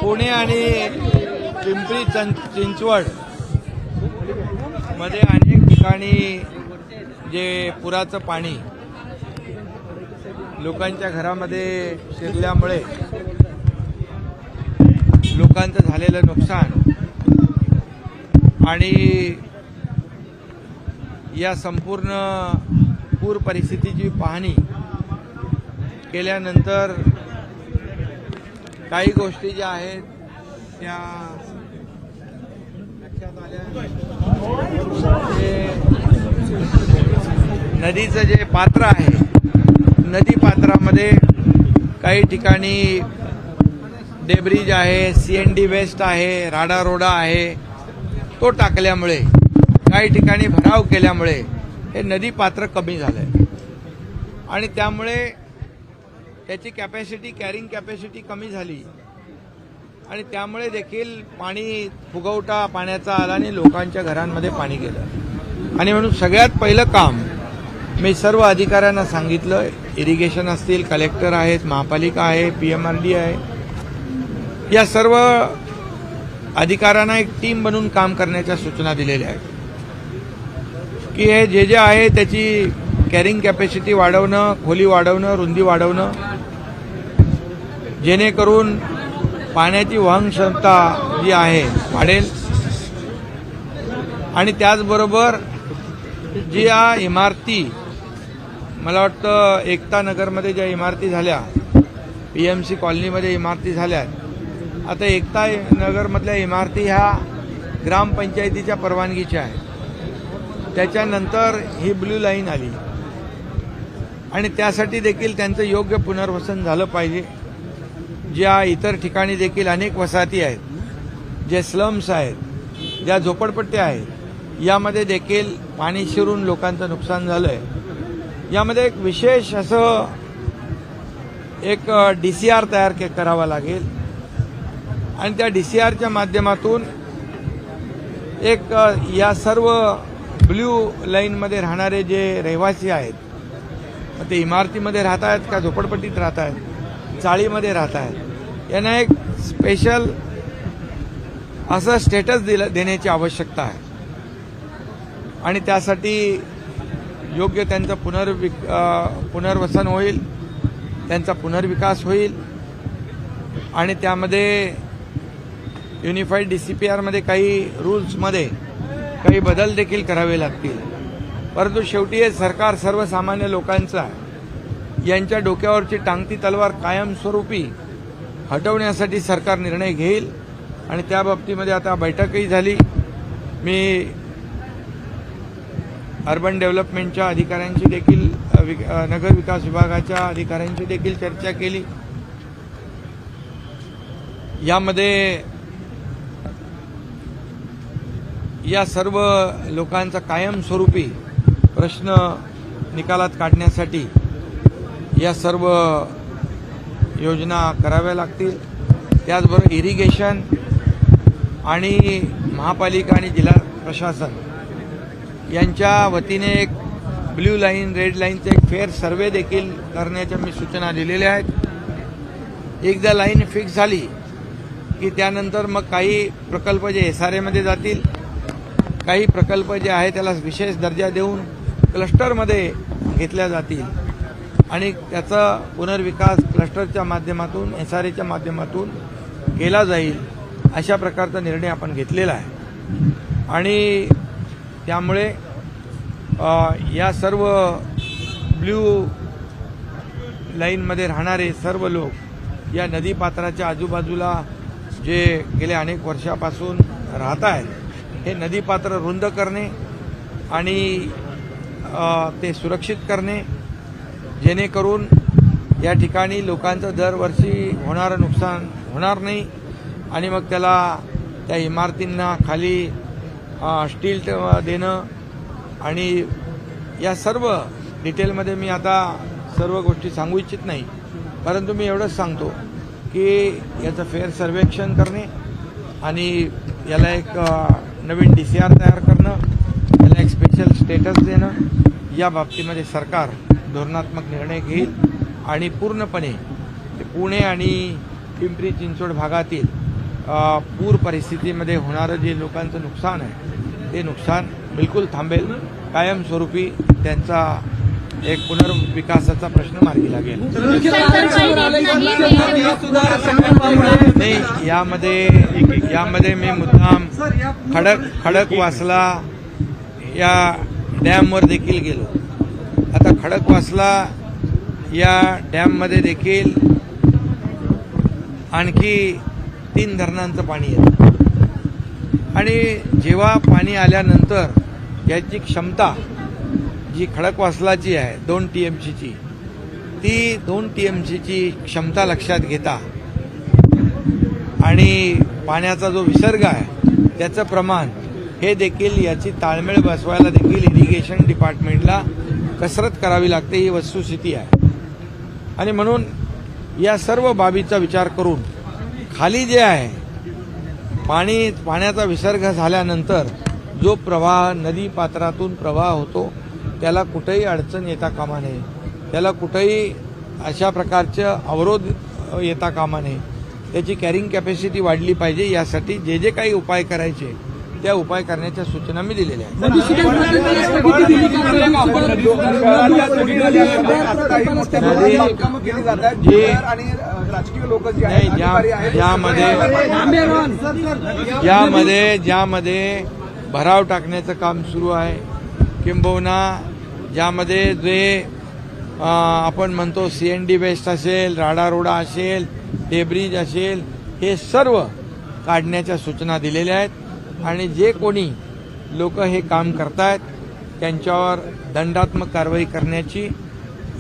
पुणे आणि पिंपरी चिंचवड मध्ये अनेक ठिकाणी जे पुराचं पाणी लोकांच्या घरामध्ये शिरल्यामुळे लोकांचं झालेलं नुकसान आणि या संपूर्ण पूर परिस्थितीची पाहणी केल्यानंतर काही गोष्टी ज्या आहेत त्या लक्षात आल्या. नदीचं जे पात्र आहे, नदी पात्रामध्ये काही ठिकाणी डेब्रिज आहे, CND वेस्ट आहे, राडा रोडा आहे, तो टाकल्यामुळे काही ठिकाणी भराव केल्यामुळे हे नदी पात्र कमी झालंय आणि त्यामुळे त्याची कॅपॅसिटी, कॅरिंग कॅपॅसिटी कमी झाली आणि त्यामुळे देखील पाणी फुगवटा पाण्याचा आला आणि लोकांच्या घरांमध्ये पाणी गेलं. आणि म्हणून सगळ्यात पहिलं काम मी सर्व अधिकाऱ्यांना सांगितलं, इरिगेशन असतील, कलेक्टर आहेत, महापालिका आहे, PMRD आहे, या सर्व अधिकाऱ्यांना एक टीम बनवून काम करण्याच्या सूचना दिलेल्या आहेत की हे जे आहे त्याची कॅरिंग कॅपॅसिटी वाढवणं, खोली वाढवणं, रुंदी वाढवणं, जेणेकरून पाण्याची वहन क्षमता जी आहे वाढेल आणि त्याचबरोबर जी या इमारती, मला वाटतं एकता नगरमध्ये ज्या इमारती झाल्या, PMC कॉलनीमध्ये इमारती झाल्या, आता एकता नगरमधल्या इमारती ह्या ग्रामपंचायतीच्या परवानगीच्या आहेत. त्याच्यानंतर ही ब्ल्यू लाईन आली आणि त्यासाठी देखील त्यांचं योग्य पुनर्वसन झालं पाहिजे. ज्या इतर ठिकाणी देखील अनेक वसाहती आहेत, जे स्लम्स आहेत, ज्या झोपडपट्ट्या आहेत, यामध्ये देखील पाणी शिरून लोकांचं नुकसान झालंय. यामध्ये एक विशेष असं एक DCR तयार करावा लागेल आणि त्या DCRच्या माध्यमातून एक या सर्व ब्ल्यू लाईनमध्ये राहणारे जे रहिवासी आहेत, ते इमारतीमध्ये राहत आहेत का झोपडपट्टीत राहत आहेत, चाळीमध्ये राहत आहेत, यांना एक स्पेशल असं स्टेटस देण्याची आवश्यकता आहे आणि त्यासाठी योग्य त्यांचं पुनर्वसन होईल, त्यांचा पुनर्विकास होईल आणि त्यामध्ये युनिफाईड DCPR मध्ये काही रूल्समध्ये काही बदल देखील करावे लागतील. परंतु शेवटी हे सरकार सर्वसामान्य लोकांचं आहे. यांच्या डोक्यावरची टांगती तलवार कायमस्वरूपी हटवण्यासाठी सरकार निर्णय घेईल आणि त्या बाबतीमध्ये आता बैठकही झाली. मी अर्बन डेव्हलपमेंटच्या अधिकाऱ्यांची देखील, नगर विकास विभागाच्या अधिकाऱ्यांची देखील चर्चा केली. यामध्ये या सर्व लोकांचा कायमस्वरूपी प्रश्न निकालात काढण्यासाठी या सर्व योजना कराव्या लागतील. त्याचबरोबर इरिगेशन आणि महापालिका आणि जिल्हा प्रशासन यांच्या वतीने एक ब्ल्यू लाईन, रेड लाईनचा एक फेअर सर्वे देखील करण्याच्या मी सूचना दिलेल्या आहेत. एकदा लाईन फिक्स झाली की त्यानंतर मग काही प्रकल्प जे SRA मध्ये जातील, काही प्रकल्प जे आहे त्याला विशेष दर्जा देऊन क्लस्टरमध्ये घेतल्या जातील आणि त्याचा पुनर्विकास क्लस्टरच्या माध्यमातून, SRAच्या माध्यमातून केला जाईल. अशा प्रकारचा निर्णय आपण घेतलेला आहे आणि त्यामुळे या सर्व ब्ल्यू लाईनमध्ये राहणारे सर्व लोक या नदीपात्राच्या आजूबाजूला जे गेल्या अनेक वर्षापासून राहत आहेत, हे नदीपात्र रुंद करणे आणि ते सुरक्षित करणे, जेणेकरून या ठिकाणी लोकांचं दरवर्षी होणारं नुकसान होणार नाही आणि मग त्याला त्या इमारतींना खाली स्टील देणं आणि या सर्व डिटेलमध्ये मी आता सर्व गोष्टी सांगू इच्छित नाही. परंतु मी एवढंच सांगतो की याचं फेअर सर्वेक्षण करणे आणि याला एक नवीन DCR तयार करणं, याला एक स्पेशल स्टेटस देणं, या बाबतीमध्ये सरकार धोरणात्मक निर्णय घेईल आणि पूर्णपणे पुणे आणि पिंपरी चिंचवड भागातील पूर परिस्थितीमध्ये होणारं जे लोकांचं नुकसान आहे ते नुकसान बिलकुल थांबेल. कायमस्वरूपी त्यांचा एक पुनर्विकासाचा प्रश्न मार्गी लागेल. नाही, यामध्ये मी मुद्दाम खडकवासला या डॅमवर देखील गेलो. आता खडकवासला या डॅममध्ये देखील आणखी 3 धरणांचं पाणी येतं आणि जेव्हा पाणी आल्यानंतर याची क्षमता जी खडकवासलाची आहे 2 TMCची, ती 2 TMCची क्षमता लक्षात घेता आणि पाण्याचा जो विसर्ग आहे त्याचं प्रमाण हे देखील याची ताळमेळ बसवायला देखील इरिगेशन डिपार्टमेंटला कसरत करावी लागते, ही वस्तुस्थिती आहे. आणि म्हणून या सर्व बाबीचा विचार करून खाली जे आहे पाण्याचा विसर्ग झाल्यानंतर जो प्रवाह नदी पात्रातून प्रवाह होतो त्याला कुठेही अडचण येता कामा नये, त्याला कुठेही अशा प्रकारचे अवरोध येता कामा नये. त्याची कॅरिंग कॅपॅसिटी वाढली पाहिजे. यासाठी जे जे काही उपाय करायचे त्या उपाय करण्याच्या सूचना मी दिलेल्या आहेत. ज्यामध्ये भराव टाकण्याचं काम सुरू आहे, किंबहुना ज्यामध्ये जे आपण म्हणतो CND वेस्ट असेल, राडारोडा असेल, डेब्रिज असेल, हे सर्व काढण्याच्या सूचना दिलेल्या आहेत. आणि जे कोणी लोक हे काम करतायत त्यांच्यावर दंडात्मक कारवाई करण्याची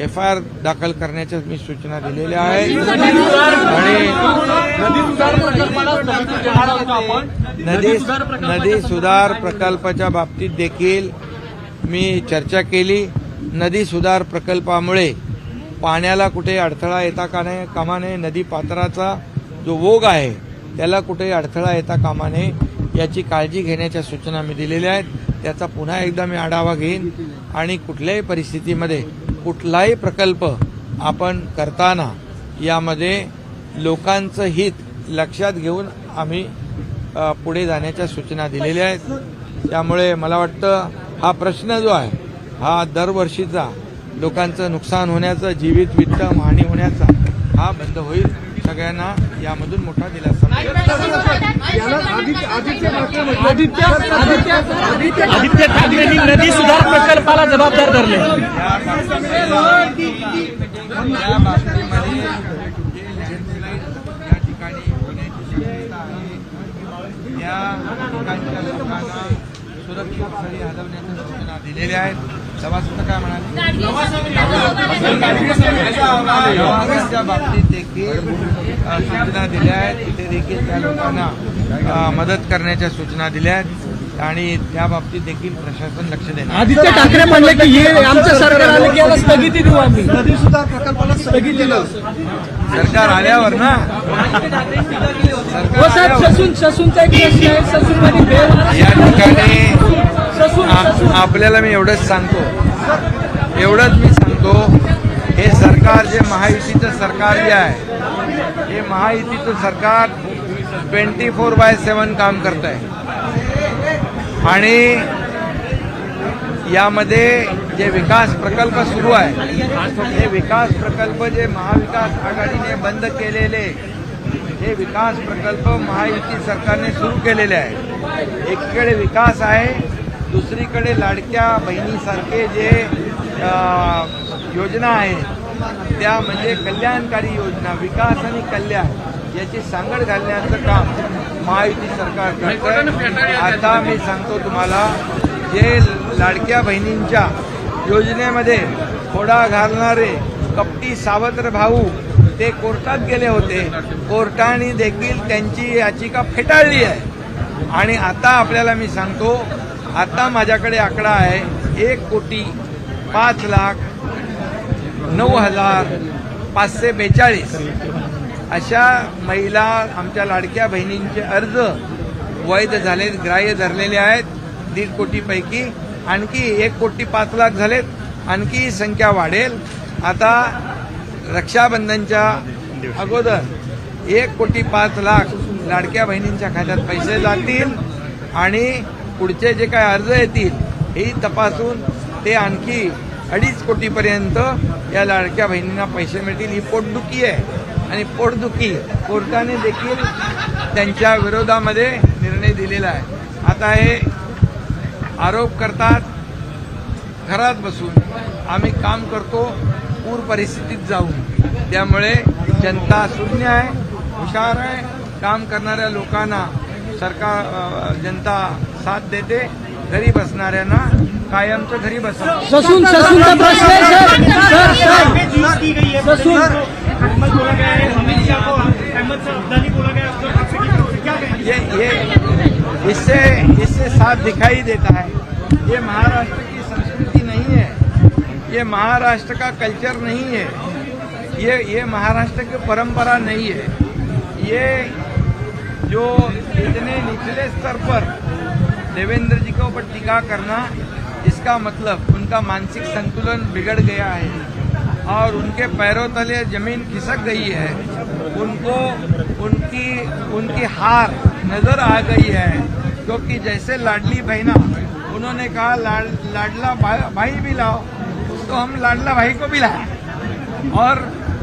FIR दाखल करण्याच्या मी सूचना दिलेल्या आहेत. आणि नदी सुधार प्रकल्पाच्या बाबतीत देखील मी चर्चा केली. नदी सुधार प्रकल्पामुळे पाण्याला कुठे अडथळा येता कामा नये, नदी पात्राचा जो ओघ आहे त्याला कुठे अडथळा येता कामा नये याची काळजी घेण्याच्या सूचना मी दिलेल्या आहेत. त्याचा पुन्हा एकदा मी आढावा घेईन आणि कुठल्याही परिस्थितीमध्ये कुठलाही प्रकल्प आपण करताना यामध्ये लोकांचं हित लक्षात घेऊन आम्ही पुढे जाण्याच्या सूचना दिलेल्या आहेत. त्यामुळे मला वाटतं हा प्रश्न जो आहे हा दरवर्षीचा लोकांचं नुकसान होण्याचं, जीवित वित्त हानी होण्याचा हा बंद होईल. सगळ्यांना यामधून मोठा दिलासा मिळेल. आदित्य ठाकरेंनी नदी सुधार प्रकल्पाला जबाबदार धरले. या बाबतीमध्ये जे लँडस्लाईड या ठिकाणी होण्याची शक्यता आहे त्या ठिकाणच्या लोकांना सुरक्षित स्थळी हलवण्याच्या सूचना दिलेल्या आहेत. सभासद काय म्हणाले? प्रवासाच्या बाबतीत देखील सूचना दिल्या आहेत. तिथे देखील त्या लोकांना मदत करण्याच्या सूचना दिल्या आहेत आणि त्या बाबतीत देखील प्रशासन लक्ष देणार. आदित्य ठाकरे म्हणले की हे आमचं सरकार आलं की याला स्थगिती देऊ आम्ही. नदी सुधार प्रकल्पाला स्थगिती दिलं सरकार आल्यावर ना. ससूनचा एक प्रश्न आहे. ससूनमध्ये या ठिकाणी आपल्याला मी एवढंच सांगतो हे सरकार जे महायुतीचं सरकार जे आहे हे महायुतीचं सरकार 24/7 काम करत आहे. आणि यामध्ये जे विकास प्रकल्प सुरू आहे हे विकास प्रकल्प जे महाविकास आघाडीने बंद केलेले हे विकास प्रकल्प महायुती सरकारने सुरू केलेले आहे. एकीकडे विकास आहे, दुसरीकडे लाडक्या बहिणीसारखे जे योजना आहेत त्या म्हणजे कल्याणकारी योजना, विकास आणि कल्याण याची सांगड घालण्याचं काम महायुती सरकार करतंय. आता मी सांगतो तुम्हाला, जे लाडक्या बहिणींच्या योजनेमध्ये खोडा घालणारे कपटी सावत्र भाऊ ते कोर्टात गेले होते. कोर्टाने देखील त्यांची याचिका फेटाळली आहे. आणि आता आपल्याला मी सांगतो, आता माझ्याकडे आकडा आहे 1,09,542 अशा महिला आमच्या लाडक्या बहिणींचे अर्ज वैध झालेत, ग्राह्य धरलेले आहेत. 1.5 कोटीपैकी आणखी 1,05,00,000 झालेत. आणखी संख्या वाढेल. आता रक्षाबंधनच्या अगोदर 1,05,00,000 लाडक्या बहिणींच्या खात्यात पैसे जातील आणि पुढचे जे काही अर्ज येतील हेही तपासून ते आणखी 2.5 कोटीपर्यंत या लाडक्या बहिणींना पैसे मिळतील. ही पोटदुखी आहे आणि पोटदुखी कोर्टाने देखील त्यांच्या विरोधामध्ये निर्णय दिलेला आहे. आता हे आरोप करतात घरात बसून, आम्ही काम करतो पूर परिस्थितीत जाऊन. त्यामुळे जनता शून्य आहे, हुशार आहे. काम करणाऱ्या लोकांना सरकार जनता साथ देते, घरी बसणाऱ्यांना कायमचं घरी बसवतं. ससूनचा प्रश्न आहे सर. ससून अहमद बोला गया है, अमित शाह को अहमद से अब्दाली बोला गया है, उधर बात से क्या कहेंगे? ये इससे साफ दिखाई देता है ये महाराष्ट्र की संस्कृति नहीं है, ये महाराष्ट्र का कल्चर नहीं है, ये महाराष्ट्र की परंपरा नहीं है. ये जो इतने निचले स्तर पर देवेंद्र जी के ऊपर टीका करना, इसका मतलब उनका मानसिक संतुलन बिगड़ गया है और उनके पैरों तले जमीन खिसक गई है. उनको उनकी हार नजर आ गई है, क्योंकि जैसे लाडली बहना उन्होंने कहा लाडला भाई भी लाओ, तो हम लाडला भाई को भी लाया और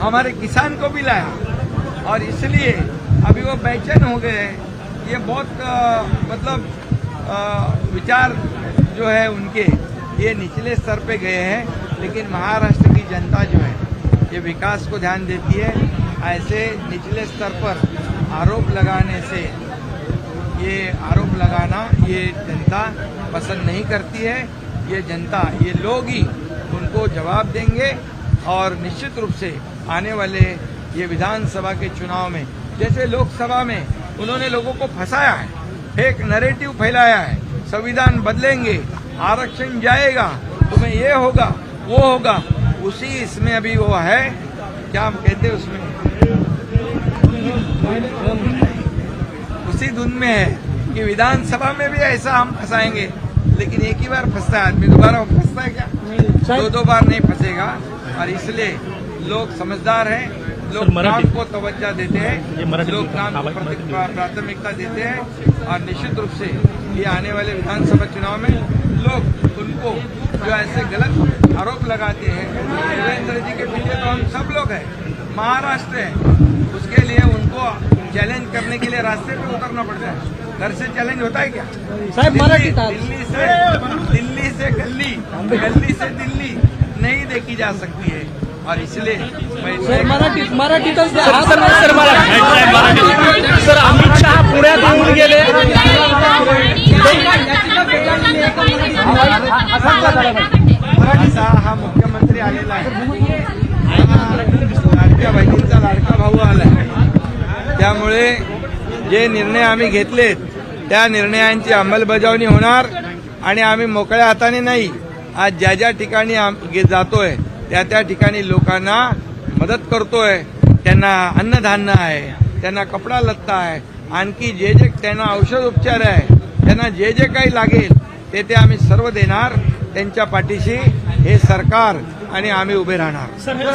हमारे किसान को भी लाया, और इसलिए अभी वो बेचैन हो गए. ये बहुत विचार जो है उनके ये निचले स्तर पे गए हैं. लेकिन महाराष्ट्र की जनता जो है ये विकास को ध्यान देती है. ऐसे निचले स्तर पर आरोप लगाने से ये जनता पसंद नहीं करती है. ये जनता, ये लोग ही उनको जवाब देंगे और निश्चित रूप से आने वाले ये विधानसभा के चुनाव में, जैसे लोकसभा में उन्होंने लोगों को फंसाया है, फेक नैरेटिव फैलाया है, संविधान बदलेंगे, आरक्षण जाएगा, तुम्हें ये होगा वो होगा, उसी इसमें अभी वो है, क्या हम कहते उसमें, उसी धुन में है कि विधानसभा में भी ऐसा हम फंसाएंगे. लेकिन एक ही बार फंसता है आदमी, दोबारा फंसता है क्या? दो बार नहीं फंसेगा. और इसलिए लोग समझदार हैं, लोग काम को तवज्जो देते हैं, लोग काम को प्राथमिकता देते हैं. और निश्चित रूप से ये आने वाले विधानसभा चुनाव में लोग उनको जो ऐसे गलत आरोप लगाते हैं, देवेंद्र जी के पीछे तो हम सब लोग हैं, महाराष्ट्र है, उसके लिए उनको चैलेंज करने के लिए रास्ते पे उतरना पड़ता है. घर से चैलेंज होता है क्या? साहब मराठी दिल्ली से गली, गली से दिल्ली नहीं देखी जा सकती है. और इसलिए मराठीतच सर. अमित शहा पुण्यात येऊन गेले. मराठीचा हा मुख्यमंत्री आलेला आहे, लाडक्या बहिणींचा लाडका भाऊ आलाय. त्यामुळे जे निर्णय आम्ही घेतलेत त्या निर्णयांची अंमलबजावणी होणार आणि आम्ही मोकळ्या हाताने नाही. आज ज्या ठिकाणी जातोय त्या ठिकाणी लोकांना मदत करतोय. त्यांना अन्नधान्य आहे, त्यांना कपडा लत्ता आहे, आणखी जे त्यांना औषध उपचार आहे, त्यांना जे काही लागेल ते आम्ही सर्व देणार. त्यांच्या पाठीशी हे सरकार आणि आम्ही उभे राहणार.